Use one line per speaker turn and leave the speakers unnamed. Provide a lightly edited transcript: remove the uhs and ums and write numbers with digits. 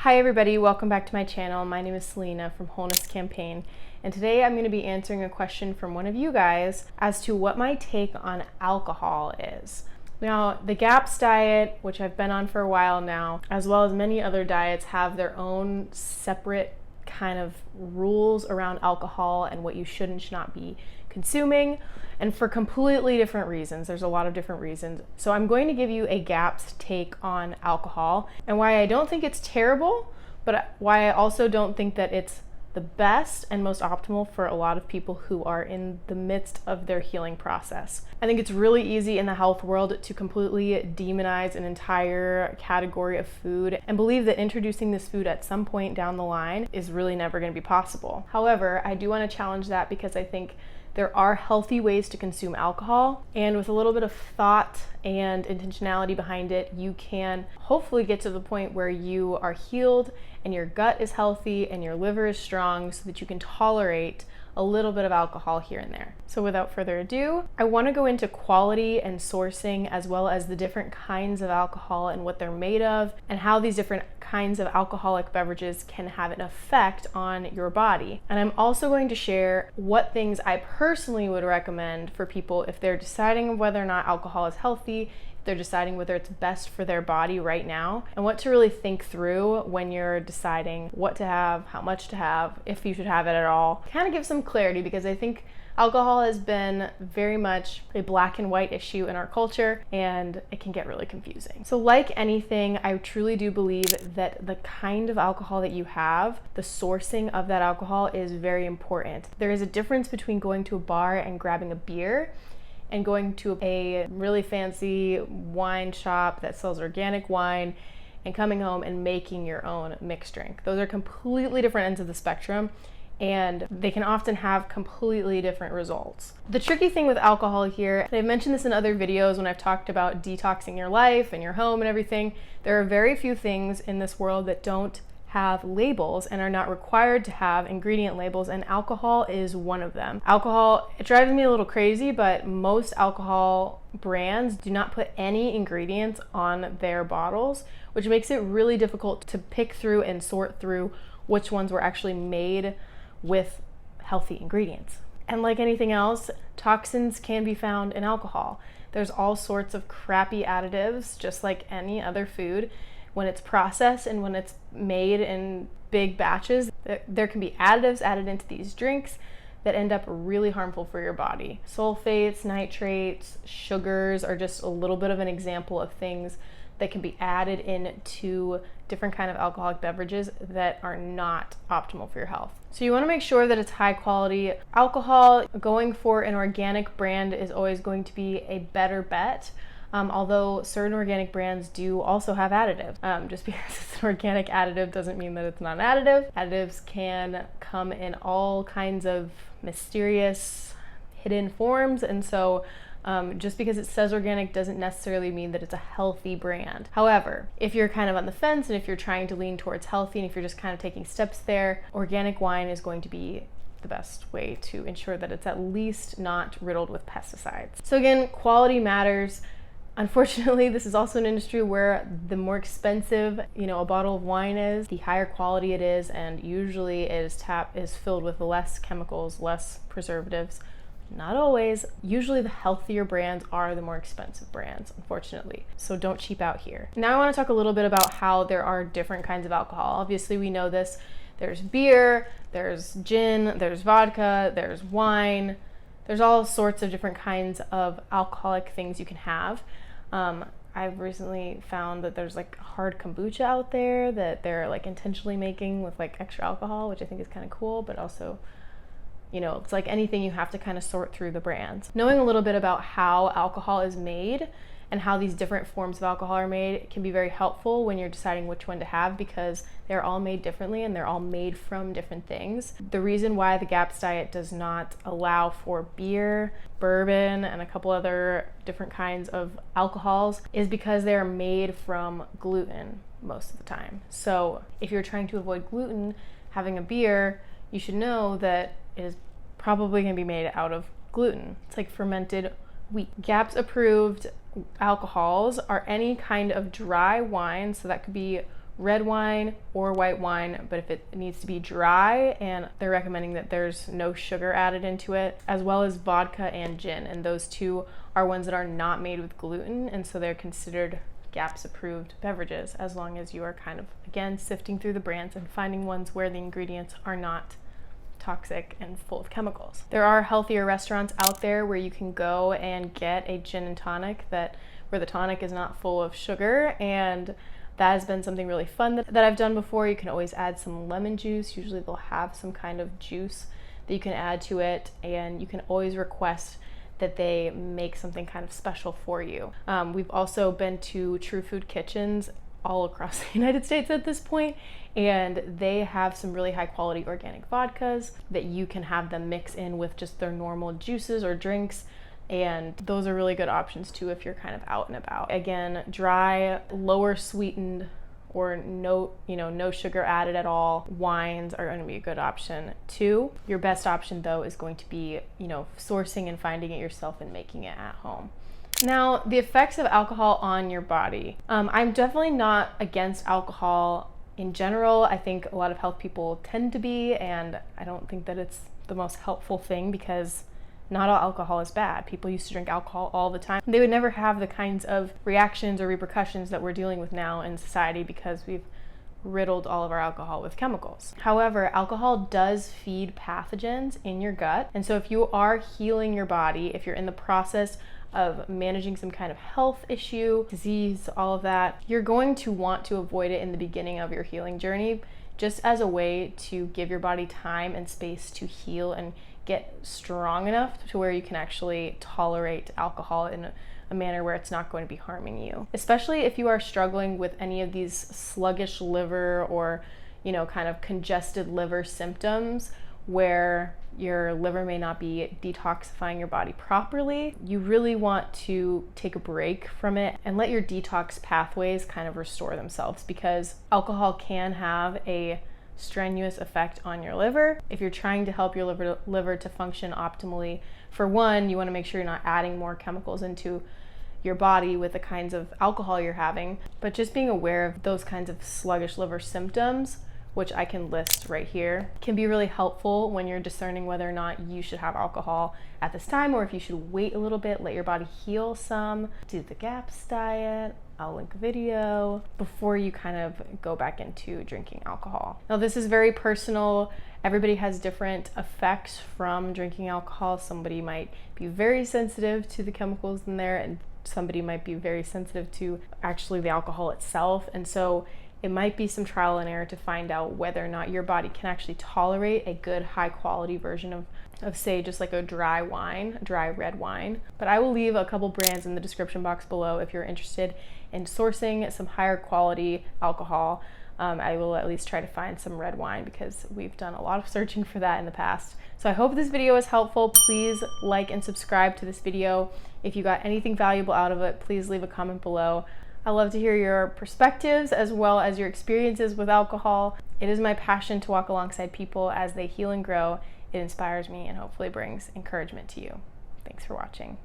Hi everybody, welcome back to my channel. My name is Selena from Wholeness Campaign, and today I'm going to be answering a question from one of you guys as to what my take on alcohol is. Now, the GAPS diet, which I've been on for a while now, as well as many other diets, have their own separate kind of rules around alcohol and what you should and should not be consuming, and for completely different reasons. There's a lot of different reasons. So I'm going to give you a GAPS take on alcohol and why I don't think it's terrible, but why I also don't think that it's the best and most optimal for a lot of people who are in the midst of their healing process. I think it's really easy in the health world to completely demonize an entire category of food and believe that introducing this food at some point down the line is really never going to be possible. However, I do want to challenge that because I think there are healthy ways to consume alcohol, and with a little bit of thought and intentionality behind it, you can hopefully get to the point where you are healed and your gut is healthy and your liver is strong so that you can tolerate a little bit of alcohol here and there. So without further ado, I want to go into quality and sourcing, as well as the different kinds of alcohol and what they're made of, and how these different kinds of alcoholic beverages can have an effect on your body. And I'm also going to share what things I personally would recommend for people if they're deciding whether or not alcohol is healthy, they're deciding whether it's best for their body right now, and what to really think through when you're deciding what to have, how much to have, if you should have it at all. Kind of give some clarity, because I think alcohol has been very much a black and white issue in our culture, and it can get really confusing. So like anything, I truly do believe that the kind of alcohol that you have, the sourcing of that alcohol is very important. There is a difference between going to a bar and grabbing a beer and going to a really fancy wine shop that sells organic wine and coming home and making your own mixed drink. Those are completely different ends of the spectrum, and they can often have completely different results. The tricky thing with alcohol here, and I've mentioned this in other videos when I've talked about detoxing your life and your home and everything, there are very few things in this world that don't have labels and are not required to have ingredient labels, and alcohol is one of them. Alcohol, it drives me a little crazy, but most alcohol brands do not put any ingredients on their bottles, which makes it really difficult to pick through and sort through which ones were actually made with healthy ingredients. And like anything else, toxins can be found in alcohol. There's all sorts of crappy additives, just like any other food. When it's processed and when it's made in big batches, there can be additives added into these drinks that end up really harmful for your body. Sulfates, nitrates, sugars are just a little bit of an example of things that can be added into different kind of alcoholic beverages that are not optimal for your health. So you want to make sure that it's high quality alcohol. Going for an organic brand is always going to be a better bet. Although certain organic brands do also have additives. Just because it's an organic additive doesn't mean that it's not an additive. Additives can come in all kinds of mysterious, hidden forms, and so just because it says organic doesn't necessarily mean that it's a healthy brand. However, if you're kind of on the fence and if you're trying to lean towards healthy and if you're just kind of taking steps there, organic wine is going to be the best way to ensure that it's at least not riddled with pesticides. So again, quality matters. Unfortunately, this is also an industry where the more expensive, a bottle of wine is, the higher quality it is, and usually it is filled with less chemicals, less preservatives. Not always. Usually the healthier brands are the more expensive brands, unfortunately. So don't cheap out here. Now I want to talk a little bit about how there are different kinds of alcohol. Obviously we know this. There's beer, there's gin, there's vodka, there's wine. There's all sorts of different kinds of alcoholic things you can have. I've recently found that there's like hard kombucha out there that they're like intentionally making with like extra alcohol, which I think is kind of cool, but also, it's like anything, you have to kind of sort through the brands. Knowing a little bit about how alcohol is made and how these different forms of alcohol are made can be very helpful when you're deciding which one to have, because they're all made differently and they're all made from different things. The reason why the GAPS diet does not allow for beer, bourbon, and a couple other different kinds of alcohols is because they are made from gluten most of the time. So if you're trying to avoid gluten, having a beer, you should know that it is probably going to be made out of gluten. It's like fermented wheat. GAPS approved alcohols are any kind of dry wine, so that could be red wine or white wine, but if it needs to be dry, and they're recommending that there's no sugar added into it, as well as vodka and gin. And those two are ones that are not made with gluten, and so they're considered GAPS approved beverages, as long as you are kind of, again, sifting through the brands and finding ones where the ingredients are not toxic and full of chemicals. There are healthier restaurants out there where you can go and get a gin and tonic where the tonic is not full of sugar, and that has been something really fun that I've done before. You can always add some lemon juice. Usually they'll have some kind of juice that you can add to it, and you can always request that they make something kind of special for you. We've also been to True Food Kitchens all across the United States at this point, and they have some really high quality organic vodkas that you can have them mix in with just their normal juices or drinks, and those are really good options too if you're kind of out and about. Again, dry, lower sweetened, or no sugar added at all wines are going to be a good option too. Your best option though is going to be, sourcing and finding it yourself and making it at home. Now, the effects of alcohol on your body. I'm definitely not against alcohol in general. I think a lot of health people tend to be, and I don't think that it's the most helpful thing, because not all alcohol is bad. People used to drink alcohol all the time. They would never have the kinds of reactions or repercussions that we're dealing with now in society, because we've riddled all of our alcohol with chemicals. However, alcohol does feed pathogens in your gut. And so if you are healing your body, if you're in the process of managing some kind of health issue, disease, all of that, you're going to want to avoid it in the beginning of your healing journey, just as a way to give your body time and space to heal and get strong enough to where you can actually tolerate alcohol in a manner where it's not going to be harming you. Especially if you are struggling with any of these sluggish liver or, kind of congested liver symptoms, where your liver may not be detoxifying your body properly, you really want to take a break from it and let your detox pathways kind of restore themselves, because alcohol can have a strenuous effect on your liver. If you're trying to help your liver to function optimally, for one, you want to make sure you're not adding more chemicals into your body with the kinds of alcohol you're having, but just being aware of those kinds of sluggish liver symptoms, which I can list right here, can be really helpful when you're discerning whether or not you should have alcohol at this time, or if you should wait a little bit, let your body heal some, do the GAPS diet. I'll link a video before you kind of go back into drinking alcohol. Now, this is very personal. Everybody has different effects from drinking alcohol. Somebody might be very sensitive to the chemicals in there, and somebody might be very sensitive to actually the alcohol itself. And so it might be some trial and error to find out whether or not your body can actually tolerate a good high quality version of say just like a dry red wine. But I will leave a couple brands in the description box below if you're interested in sourcing some higher quality alcohol. I will at least try to find some red wine, because we've done a lot of searching for that in the past. So I hope this video was helpful. Please like and subscribe to this video. If you got anything valuable out of it, please leave a comment below. I love to hear your perspectives as well as your experiences with alcohol. It is my passion to walk alongside people as they heal and grow. It inspires me and hopefully brings encouragement to you. Thanks for watching.